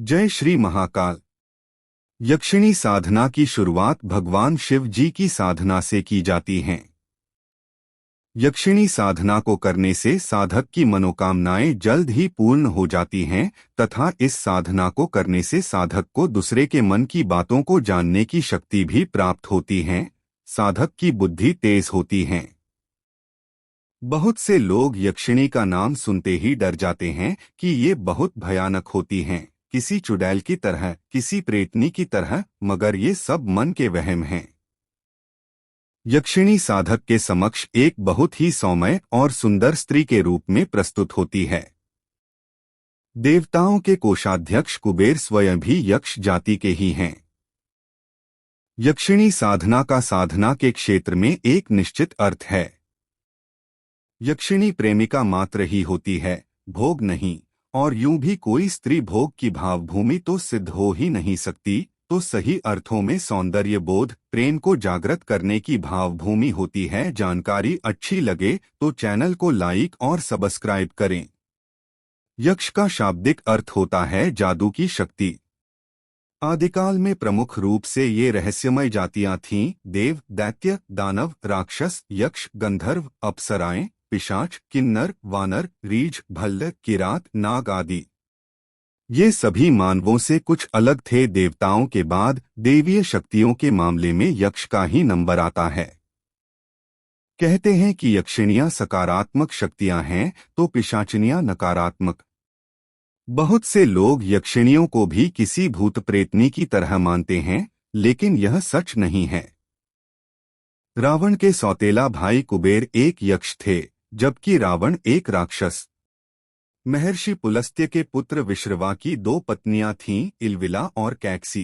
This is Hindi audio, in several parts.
जय श्री महाकाल। यक्षिणी साधना की शुरुआत भगवान शिव जी की साधना से की जाती है। यक्षिणी साधना को करने से साधक की मनोकामनाएं जल्द ही पूर्ण हो जाती हैं तथा इस साधना को करने से साधक को दूसरे के मन की बातों को जानने की शक्ति भी प्राप्त होती है। साधक की बुद्धि तेज होती है। बहुत से लोग यक्षिणी का नाम सुनते ही डर जाते हैं कि ये बहुत भयानक होती हैं, किसी चुड़ैल की तरह, किसी प्रेतनी की तरह, मगर ये सब मन के वहम हैं। यक्षिणी साधक के समक्ष एक बहुत ही सौम्य और सुंदर स्त्री के रूप में प्रस्तुत होती है। देवताओं के कोषाध्यक्ष कुबेर स्वयं भी यक्ष जाति के ही हैं। यक्षिणी साधना का साधना के क्षेत्र में एक निश्चित अर्थ है। यक्षिणी प्रेमिका मात्र ही होती है, भोग नहीं, और यूं भी कोई स्त्री भोग की भावभूमि तो सिद्ध हो ही नहीं सकती, तो सही अर्थों में सौंदर्य बोध, प्रेम को जागृत करने की भावभूमि होती है। जानकारी अच्छी लगे तो चैनल को लाइक और सब्सक्राइब करें। यक्ष का शाब्दिक अर्थ होता है जादू की शक्ति। आदिकाल में प्रमुख रूप से ये रहस्यमय जातियां थीं: देव, दैत्य, दानव, राक्षस, यक्ष, गंधर्व, अप्सराएं, पिशाच, किन्नर, वानर, रीछ, भल्ल, किरात, नाग आदि। ये सभी मानवों से कुछ अलग थे। देवताओं के बाद देवीय शक्तियों के मामले में यक्ष का ही नंबर आता है। कहते हैं कि यक्षिणियां सकारात्मक शक्तियां हैं तो पिशाचिनियां नकारात्मक। बहुत से लोग यक्षिणियों को भी किसी भूत प्रेतनी की तरह मानते हैं, लेकिन यह सच नहीं है। रावण के सौतेला भाई कुबेर एक यक्ष थे, जबकि रावण एक राक्षस। महर्षि पुलस्त्य के पुत्र विश्रवा की दो पत्नियां थीं, इलविला और कैकसी।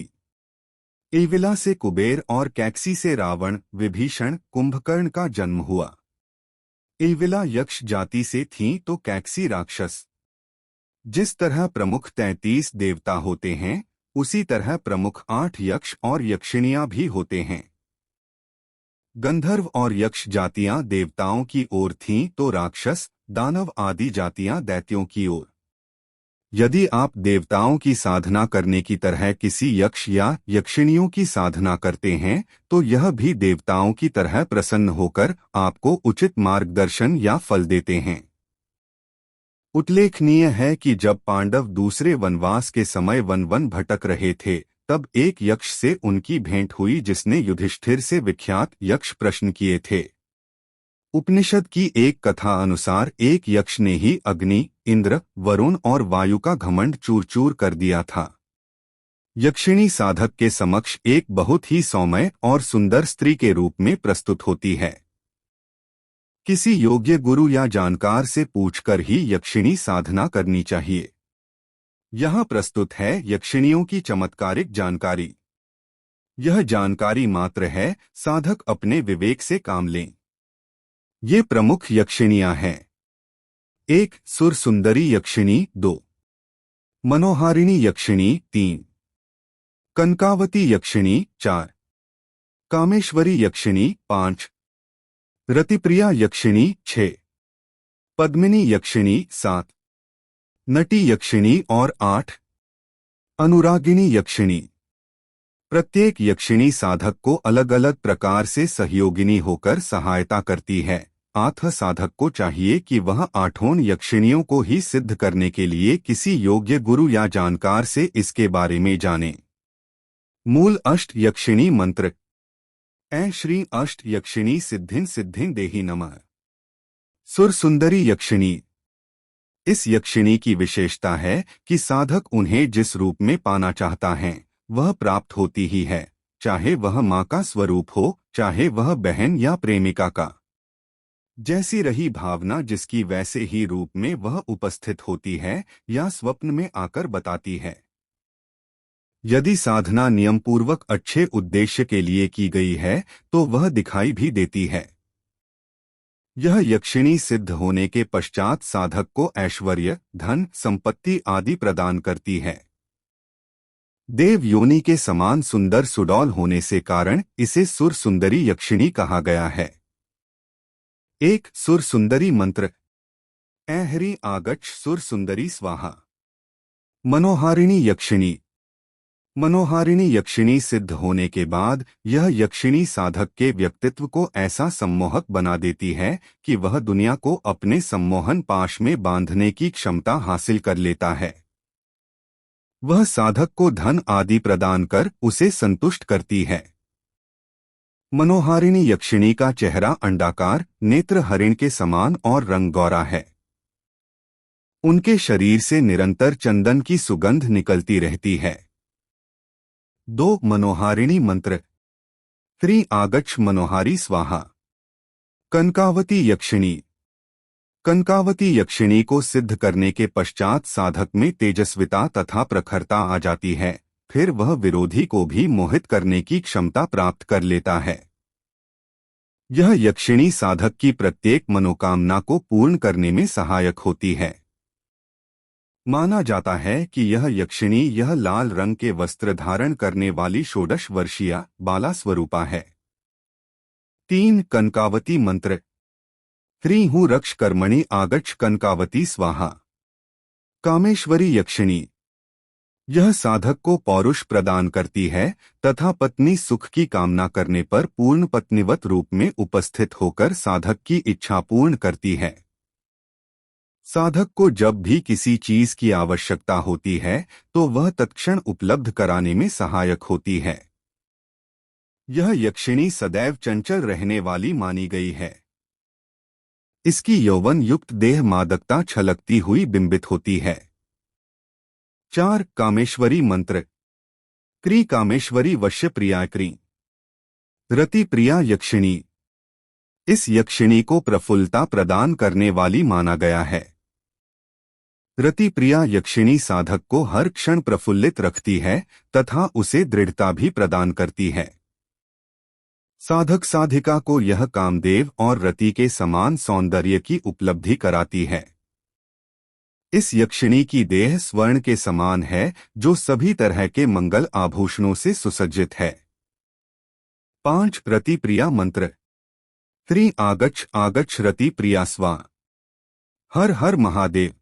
इलविला से कुबेर और कैकसी से रावण, विभीषण, कुंभकर्ण का जन्म हुआ। इलविला यक्ष जाति से थीं तो कैकसी राक्षस। जिस तरह प्रमुख 33 देवता होते हैं, उसी तरह प्रमुख 8 यक्ष और यक्षिणियां भी होते हैं। गंधर्व और यक्ष जातियां देवताओं की ओर थीं तो राक्षस, दानव आदि जातियां दैत्यों की ओर। यदि आप देवताओं की साधना करने की तरह किसी यक्ष या यक्षिणियों की साधना करते हैं, तो यह भी देवताओं की तरह प्रसन्न होकर आपको उचित मार्गदर्शन या फल देते हैं। उल्लेखनीय है कि जब पांडव दूसरे वनवास के समय वन भटक रहे थे, तब एक यक्ष से उनकी भेंट हुई जिसने युधिष्ठिर से विख्यात यक्ष प्रश्न किए थे। उपनिषद की एक कथा अनुसार एक यक्ष ने ही अग्नि, इंद्र, वरुण और वायु का घमंड चूर चूर कर दिया था। यक्षिणी साधक के समक्ष एक बहुत ही सौम्य और सुंदर स्त्री के रूप में प्रस्तुत होती है। किसी योग्य गुरु या जानकार से पूछकर ही यक्षिणी साधना करनी चाहिए। यहाँ प्रस्तुत है यक्षिणियों की चमत्कारिक जानकारी। यह जानकारी मात्र है, साधक अपने विवेक से काम लें। ये प्रमुख यक्षिणियां हैं: 1. सुर सुंदरी यक्षिणी, 2. मनोहारिणी यक्षिणी, 3. कनकावती यक्षिणी, 4. कामेश्वरी यक्षिणी, 5. रतिप्रिया यक्षिणी, 6. पद्मिनी यक्षिणी, 7. नटी यक्षिणी और 8. अनुरागिणी यक्षिणी। प्रत्येक यक्षिणी साधक को अलग अलग प्रकार से सहयोगिनी होकर सहायता करती है। अतः साधक को चाहिए कि वह 8 यक्षिणियों को ही सिद्ध करने के लिए किसी योग्य गुरु या जानकार से इसके बारे में जाने। मूल अष्ट यक्षिणी मंत्र: ऐ श्री अष्ट यक्षिणी सिद्धिं सिद्धिं देहि नमः। सुर सुंदरी यक्षिणी। इस यक्षिणी की विशेषता है कि साधक उन्हें जिस रूप में पाना चाहता है वह प्राप्त होती ही है, चाहे वह माँ का स्वरूप हो, चाहे वह बहन या प्रेमिका का। जैसी रही भावना जिसकी वैसे ही रूप में वह उपस्थित होती है या स्वप्न में आकर बताती है। यदि साधना नियमपूर्वक अच्छे उद्देश्य के लिए की गई है तो वह दिखाई भी देती है। यह यक्षिणी सिद्ध होने के पश्चात साधक को ऐश्वर्य, धन, संपत्ति आदि प्रदान करती है। देव योनि के समान सुंदर सुडौल होने से कारण इसे सुर सुंदरी यक्षिणी कहा गया है। एक सुर सुंदरी मंत्र: ऐ हरि आगच्छ सुर सुंदरी स्वाहा। मनोहारिणी यक्षिणी। मनोहारिणी यक्षिणी सिद्ध होने के बाद यह यक्षिणी साधक के व्यक्तित्व को ऐसा सम्मोहक बना देती है कि वह दुनिया को अपने सम्मोहन पाश में बांधने की क्षमता हासिल कर लेता है। वह साधक को धन आदि प्रदान कर उसे संतुष्ट करती है। मनोहारिणी यक्षिणी का चेहरा अंडाकार, नेत्र हरिण के समान और रंग गौरा है। उनके शरीर से निरंतर चंदन की सुगंध निकलती रहती है। 2 मनोहारिणी मंत्र। त्रि आगच्छ मनोहारी स्वाहा। कनकावती यक्षिणी। कनकावती यक्षिणी को सिद्ध करने के पश्चात साधक में तेजस्विता तथा प्रखरता आ जाती है, फिर वह विरोधी को भी मोहित करने की क्षमता प्राप्त कर लेता है। यह यक्षिणी साधक की प्रत्येक मनोकामना को पूर्ण करने में सहायक होती है। माना जाता है कि यह यक्षिणी यह लाल रंग के वस्त्र धारण करने वाली षोडश वर्षीय बाला स्वरूपा है। 3 कनकावती मंत्र। त्रिहु रक्ष कर्मणि आगच्छ कनकावती स्वाहा। कामेश्वरी यक्षिणी। यह साधक को पौरुष प्रदान करती है तथा पत्नी सुख की कामना करने पर पूर्ण पत्नीवत रूप में उपस्थित होकर साधक की इच्छा पूर्ण करती है। साधक को जब भी किसी चीज की आवश्यकता होती है तो वह तत्क्षण उपलब्ध कराने में सहायक होती है। यह यक्षिणी सदैव चंचल रहने वाली मानी गई है। इसकी यौवन युक्त देह मादकता छलकती हुई बिंबित होती है। 4 कामेश्वरी मंत्र। क्री कामेश्वरी वश्य प्रियाक्री। रति प्रिया यक्षिणी। इस यक्षिणी को प्रफुल्लता प्रदान करने वाली माना गया है। रति प्रिया यक्षिणी साधक को हर क्षण प्रफुल्लित रखती है तथा उसे दृढ़ता भी प्रदान करती है। साधक साधिका को यह कामदेव और रति के समान सौंदर्य की उपलब्धि कराती है। इस यक्षिणी की देह स्वर्ण के समान है जो सभी तरह के मंगल आभूषणों से सुसज्जित है। 5 रति प्रिया मंत्र। त्रि आगच्छ आगच्छ रति प्रिया स्वा। हर हर महादेव।